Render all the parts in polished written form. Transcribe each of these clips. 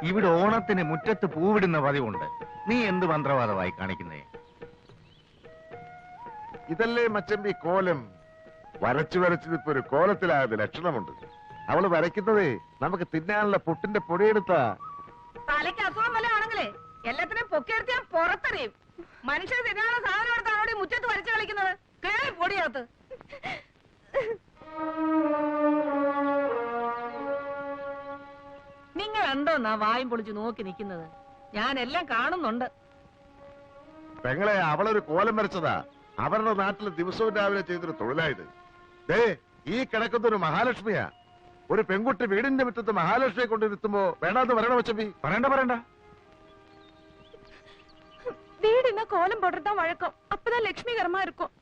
ഇവിടെ ഓണത്തിന് മുറ്റത്ത് പൂവിടുന്ന പതിവുണ്ട്. നീ എന്ത് മന്ത്രവാദമായി കാണിക്കുന്നേ? ഇതല്ലേ മച്ചമ്പി കോലം. വരച്ചു വരച്ചതിപ്പോ ഒരു കോലത്തിലായത് ലക്ഷണമുണ്ട്. അവള് വരയ്ക്കുന്നതേ നമുക്ക് തിന്നാനുള്ള പുട്ടിന്റെ പൊടിയെടുത്താ. തലയ്ക്ക് അസുഖം വല്ല ആണെങ്കിലേ എല്ലാത്തിനും പൊക്കിയെടുത്ത് ഞാൻ പുറത്തെറിയും. മനുഷ്യർ തിന്നാനുള്ള സാധനം എടുത്താണോടി മുറ്റത്ത് വരച്ചു കളിക്കുന്നത്? കേറി പൊടിയകത്ത്. നിങ്ങൾ എന്തോന്നാ വായും പൊളിച്ച് നോക്കി നിൽക്കുന്നത്? ഞാൻ എല്ലാം കാണുന്നുണ്ട്. പെങ്ങളെ, അവളൊരു കോലം വരച്ചതാ. അവരുടെ നാട്ടിൽ ദിവസവും രാവിലെ ചെയ്തൊരു തൊഴിലായത്. ഈ കിടക്കുന്നൊരു മഹാലക്ഷ്മിയാ. ഒരു പെൺകുട്ടി വീടിന്റെ മുറ്റത്ത് മഹാലക്ഷ്മിയെ കൊണ്ടിരുത്തുമ്പോ വേണ്ടാന്ന് പറയണ മച്ചമ്പി? പറയണ്ട. வீடுனா கோலம் போடுறதா வழக்கம். அப்பதான் லட்சுமி கரமா இருக்கும்.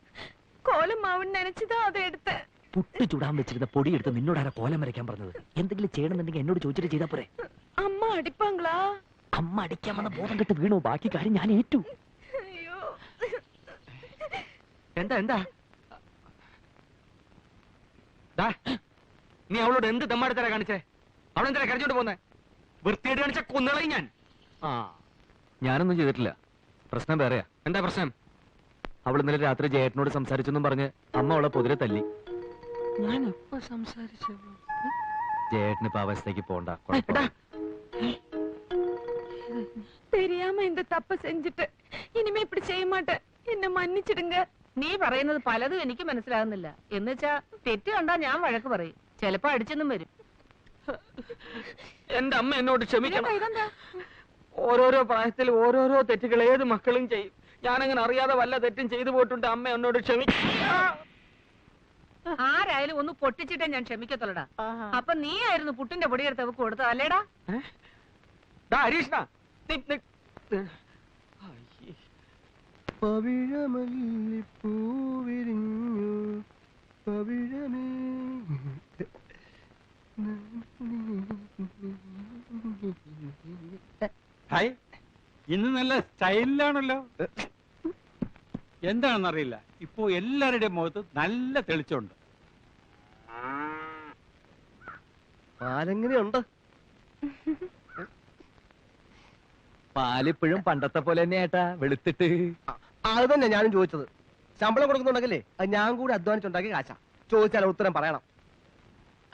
கோலம் மாவுன்னு நினைச்சுதான் அதை எடுத்த. പുട്ട് ചുടാൻ വെച്ചിരുന്ന പൊടി എടുത്ത് നിന്നോടാരാ കോലം വരയ്ക്കാൻ പറഞ്ഞത്? എന്തെങ്കിലും ചെയ്യണമെന്നുണ്ടെങ്കിൽ എന്നോട് ചോദിച്ചിട്ട് ചെയ്താ പോരെ? അമ്മ അടിപ്പാങ്ങളാ? അമ്മ അടിക്കാൻ വന്ന ബോധം കെട്ട് വീണു. ബാക്കി കാര്യം ഞാൻ ഏറ്റു. എന്താ നീ അവളോട് എന്ത് തെമ്മാടിത്തരാ കാണിച്ചേ? അവളെന്താ കരഞ്ഞോണ്ട് പോന്നെ? വൃത്തിയായിട്ട് കാണിച്ച കൊന്നുകളയും ഞാൻ. ഞാനൊന്നും ചെയ്തിട്ടില്ല. പ്രശ്നം വേറെയാ. എന്താ പ്രശ്നം? അവൾ ഇന്നലെ രാത്രി ജയേട്ടനോട് സംസാരിച്ചെന്നും പറഞ്ഞ് അമ്മ അവളെ പൊതിരെ തല്ലി. ഞാൻ എപ്പോ സംസാരിച്ചു? ജയേട്ടന് ഇപ്പൊ അവസ്ഥയ്ക്ക് പോണ്ട. தெரியாம இந்த தப்ப செஞ்சுட்டு இனிமே இப்படி செய்ய மாட்டேன். என்ன மன்னிச்சிடுங்க. നീ പറയുന്നത് പലതും എനിക്ക് മനസ്സിലാകുന്നില്ല. എന്നുവെച്ചാ തെറ്റ് കണ്ടാ ഞാൻ വഴക്ക് പറയും. ചിലപ്പോ അടിച്ചെന്നും വരും. എന്റെ അമ്മ എന്നോട് ക്ഷമിക്കണം. ഓരോരോ പ്രായത്തിൽ ഓരോരോ തെറ്റുകൾ ഏത് മക്കളും ചെയ്യും. ഞാനങ്ങനെ അറിയാതെ വല്ല തെറ്റും ചെയ്തു പോയിട്ടുണ്ട്. അമ്മ എന്നോട് ക്ഷമിക്കണം. ആരായാലും ഒന്ന് പൊട്ടിച്ചിട്ടേ ഞാൻ ക്ഷമിക്കത്തുള്ളടാ. അപ്പൊ നീ ആയിരുന്നു പുട്ടിന്റെ പൊടിയെടുത്ത് അവക്ക് കൊടുത്തത് അല്ലേടാ? ഹരീഷ്ണ, പവിഴമല്ലിപ്പൂവിരിഞ്ഞു പവിഴമേ. ഹായ്, ഇന്ന് നല്ല സ്റ്റൈലിലാണല്ലോ. എന്താണെന്നറിയില്ല, ഇപ്പോ എല്ലാവരുടെയും മുഖത്ത് നല്ല തെളിച്ചമുണ്ട്. പാലെങ്ങനെയുണ്ട്? പാലിപ്പോഴും പണ്ടത്തെ പോലെ തന്നെ ഏട്ടാ, വെളുത്തിട്ട്. അത് തന്നെ ഞാനും ചോദിച്ചത്. ശമ്പളം കൊടുക്കുന്നുണ്ടെങ്കിലേ അത് ഞാൻ കൂടി അധ്വാനിച്ചുണ്ടാക്കി കാശാ. ചോദിച്ചാൽ ഉത്തരം പറയണം.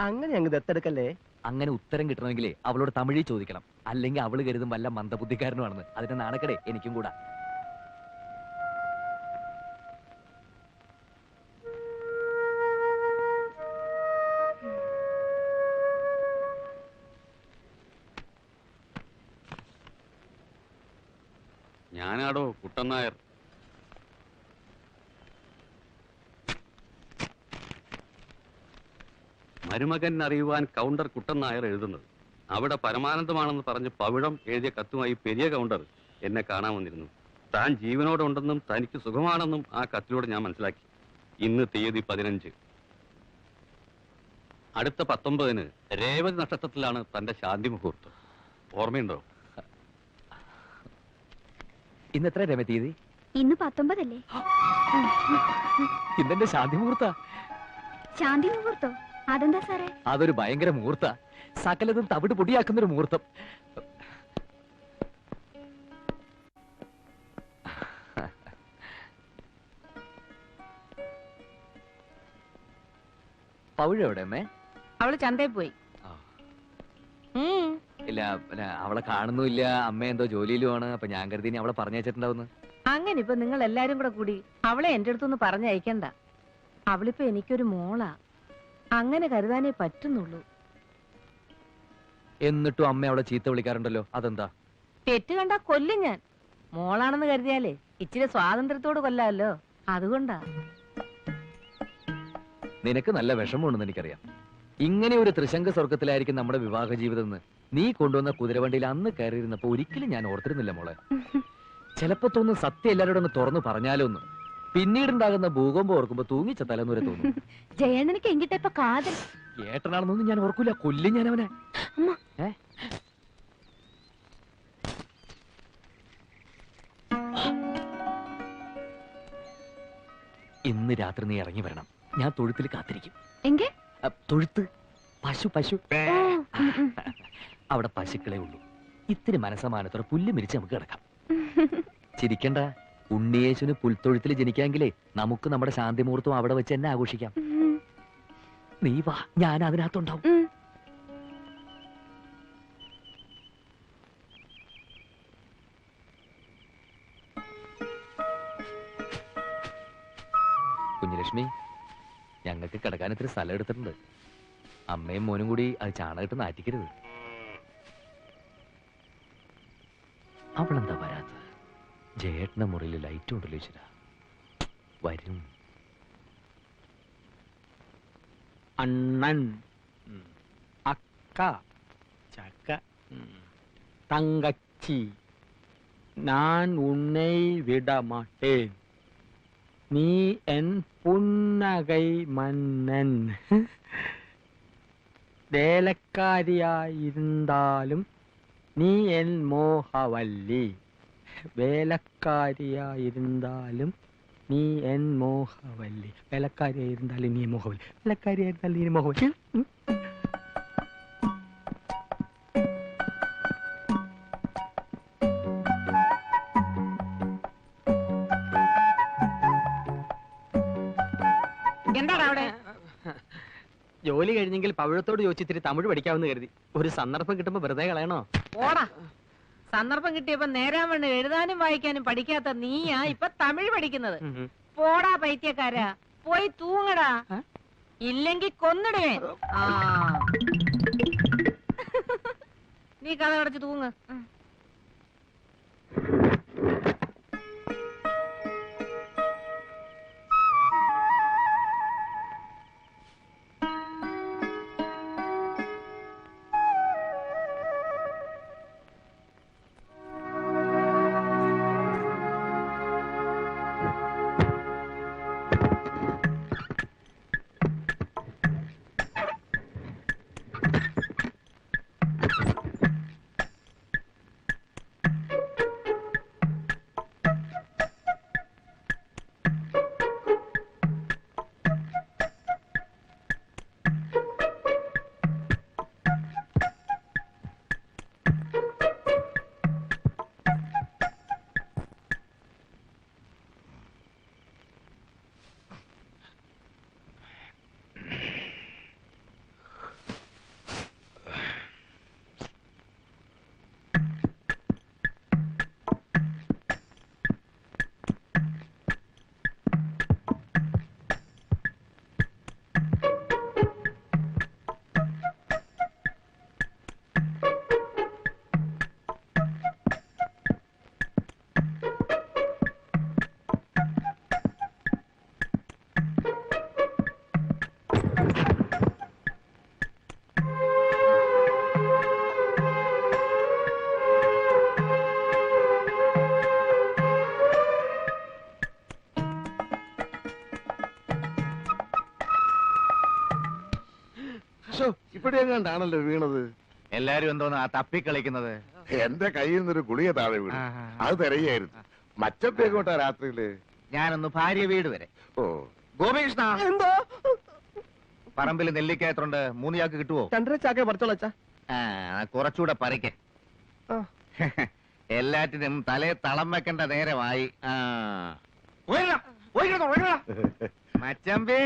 അങ്ങനെ അങ്ങ് ദത്തെടുക്കല്ലേ. അങ്ങനെ ഉത്തരം കിട്ടണമെങ്കിലേ അവളോട് തമിഴിൽ ചോദിക്കണം. അല്ലെങ്കിൽ അവള് കരുതും വല്ല മന്ദബുദ്ധിക്കാരനുമാണെന്ന്. അതിന്റെ നാണക്കടേ എനിക്കും കൂടാ. ഞാനാടോ കുട്ടൻ നായർ. മരുമകൻ അറിയുവാൻ കൗണ്ടർ കുട്ടൻ നായർ എഴുതുന്നത്. അവിടെ പരമാനന്ദമാണെന്ന് പറഞ്ഞ് പവിഴം എഴുതിയ കത്തുമായി പെരിയ കൗണ്ടർ എന്നെ കാണാൻ വന്നിരുന്നു. താൻ ജീവനോടുണ്ടെന്നും തനിക്ക് സുഖമാണെന്നും ആ കത്തിലൂടെ ഞാൻ മനസ്സിലാക്കി. ഇന്ന് തീയതി 15. അടുത്ത 19-ന് രേവതി നക്ഷത്രത്തിലാണ് തന്റെ ശാന്തി മുഹൂർത്തം. ഓർമ്മയുണ്ടോ? ഇന്ന് എത്ര രമ തീയതി? ഇന്ന് 19 അല്ലേ? ഇന്നെന്റെ ശാന്തി മുഹൂർത്ത. ശാന്തി മുഹൂർത്തോ? അതെന്താ സാറേ? അതൊരു ഭയങ്കര മുഹൂർത്ത. സകലതും തവിട് പൊടിയാക്കുന്നൊരു മുഹൂർത്തം. പൗഴ എവിടെ അമ്മേ? അവള് ചന്തയിൽ പോയി. ഇല്ല, അവളെ കാണുന്നുമില്ല. അമ്മ എന്തോ ജോലിയിലുമാണ്. അപ്പൊ ഞാൻ കരുതി അവളെ പറഞ്ഞയച്ചിട്ടുണ്ടാവുന്നു. അങ്ങനെ ഇപ്പൊ നിങ്ങൾ എല്ലാരും കൂടെ കൂടി അവളെ എന്റെ അടുത്തൊന്ന് പറഞ്ഞയക്കണ്ട. അവളിപ്പോ എനിക്കൊരു മോളാ. അങ്ങനെ കരുതാനേ പറ്റുന്നുള്ളൂ. എന്നിട്ടും അമ്മ അവളെ ചീത്ത വിളിക്കാറുണ്ടല്ലോ, അതെന്താ? തെറ്റ് കണ്ടാ കൊല്ലും ഞാൻ. മോളാണെന്ന് കരുതിയാലേ ഇച്ചിരി സ്വാതന്ത്ര്യത്തോട് കൊല്ലാമല്ലോ, അതുകൊണ്ടാ. നിനക്ക് നല്ല വിഷമമുണ്ടെന്ന് എനിക്കറിയാം. ഇങ്ങനെ ഒരു ത്രിശങ്ക സ്വർഗത്തിലായിരിക്കും നമ്മുടെ വിവാഹ ജീവിതം എന്ന് നീ കൊണ്ടുവന്ന കുതിരവണ്ടിയിൽ അന്ന് കയറിയിരുന്നപ്പോ ഒരിക്കലും ഞാൻ ഓർത്തിരുന്നില്ല മോളെ. ചിലപ്പോ തോന്നുന്നു സത്യം എല്ലാവരോടും ഒന്ന് തുറന്നു പറഞ്ഞാലോ ഒന്ന്. പിന്നീടുണ്ടാകുന്ന ഭൂകമ്പം ഓർക്കുമ്പോ തൂങ്ങിച്ച തലന്നൂരെ തോന്നും. ജയണ്ണനക്ക് എങ്കിട്ട ഇപ്പൊ കാതൽ ഏട്ടനാണെന്നൊന്നും ഞാൻ ഓർക്കൂല. കൊല്ലും ഞാൻ അവനെ. ഇന്ന് രാത്രി നീ ഇറങ്ങി വരണം. ഞാൻ തൊഴുത്തിൽ കാത്തിരിക്കും. എങ്കെ തൊഴുത്ത്? പശു അവിടെ പശുക്കളെ ഉള്ളൂ. ഇത്തിരി മനസ്സമാനത്തോടെ പുല്ല് മിരിച്ച് നമുക്ക് കിടക്കാം. ചിരിക്കണ്ട. ഉണ്ണിയേശുവിന് പുൽത്തൊഴുത്തിൽ ജനിക്കാമെങ്കിലേ നമുക്ക് നമ്മുടെ ശാന്തി മുഹൂർത്തം അവിടെ വെച്ച് തന്നെ ആഘോഷിക്കാം. നീ വാ, ഞാൻ അതിനകത്തുണ്ടാവും. കുഞ്ഞുലക്ഷ്മി, ഞങ്ങൾക്ക് കിടക്കാൻ ഇത്തിരി സ്ഥലം എടുത്തിട്ടുണ്ട്. അമ്മയും മോനും കൂടി അത് ചാണകട്ട് നാറ്റിക്കരുത്. അവളെന്താ വരാത്തത്? ജയേട്ടന്റെ മുറിയിൽ ലൈറ്റ് ഉണ്ടല്ലോ ഈശ്വര. വരും. അണ്ണൻ, അക്ക, ചക്ക, തങ്കച്ചി, ഞാൻ ഉണ്ണை விட மாட்டேன். നീ എൻ പുന്നകൈ മന്നൻ. വേലക്കാരിയായിരുന്നാലും നീ എൻ മോഹവല്ലി. വേലക്കാരിയായിരുന്നാലും നീ എൻ മോഹവല്ലി. വേലക്കാരിയായിരുന്നാലും നീ മോഹവല്ലി. വേലക്കാരിയായിരുന്നാലും നീ മോഹവല്ലി. എന്താടാ അവിടെ? ജോലി കഴിഞ്ഞെങ്കിൽ പവിഴത്തോട് ചോദിച്ചിത്തിരി തമിഴ് പഠിക്കാമെന്ന് കരുതി. ഒരു സന്ദർഭം കിട്ടുമ്പോ വെറുതെ കളയണോ? ഓടാ, സന്ദർഭം കിട്ടിയപ്പോ നേരാൻ വേണ്ടി എഴുതാനും വായിക്കാനും പഠിക്കാത്ത നീയാ ഇപ്പൊ തമിഴ് പഠിക്കുന്നത്. പോടാ പൈത്യക്കാരാ, പോയി തൂങ്ങടാ, ഇല്ലെങ്കി കൊന്നിടുവേ. ആ, നീ കഥ അടച്ച് തൂങ്ങ്. ഇപ്പഴെങ്ങാണ്ടാണല്ലോ വീണത്. എല്ലാരും എന്തോന്നാ തപ്പിക്കളിക്കുന്നത്? എന്റെ കയ്യിൽ നിന്നൊരു ഗുളിക താഴെ വീണു. അത് തിരയായിരുന്നു. മച്ചപ്പേക്കോട്ടാ രാത്രിയില്. ഞാനൊന്ന് ഭാര്യ വീട് വരെ. ഓ ഗോപികൃഷ്ണ, എന്തോ പറമ്പിൽ നെല്ലിക്കായത്തുണ്ട്. 3 ചാക്ക് കിട്ടുവോ? 2.5 ചാക്കേ പറിച്ചോളച്ചാ. കുറച്ചുകൂടെ പറിക്ക. എല്ലാറ്റിനും തലേ തളം വെക്കേണ്ട നേരമായി. മച്ചമ്പി,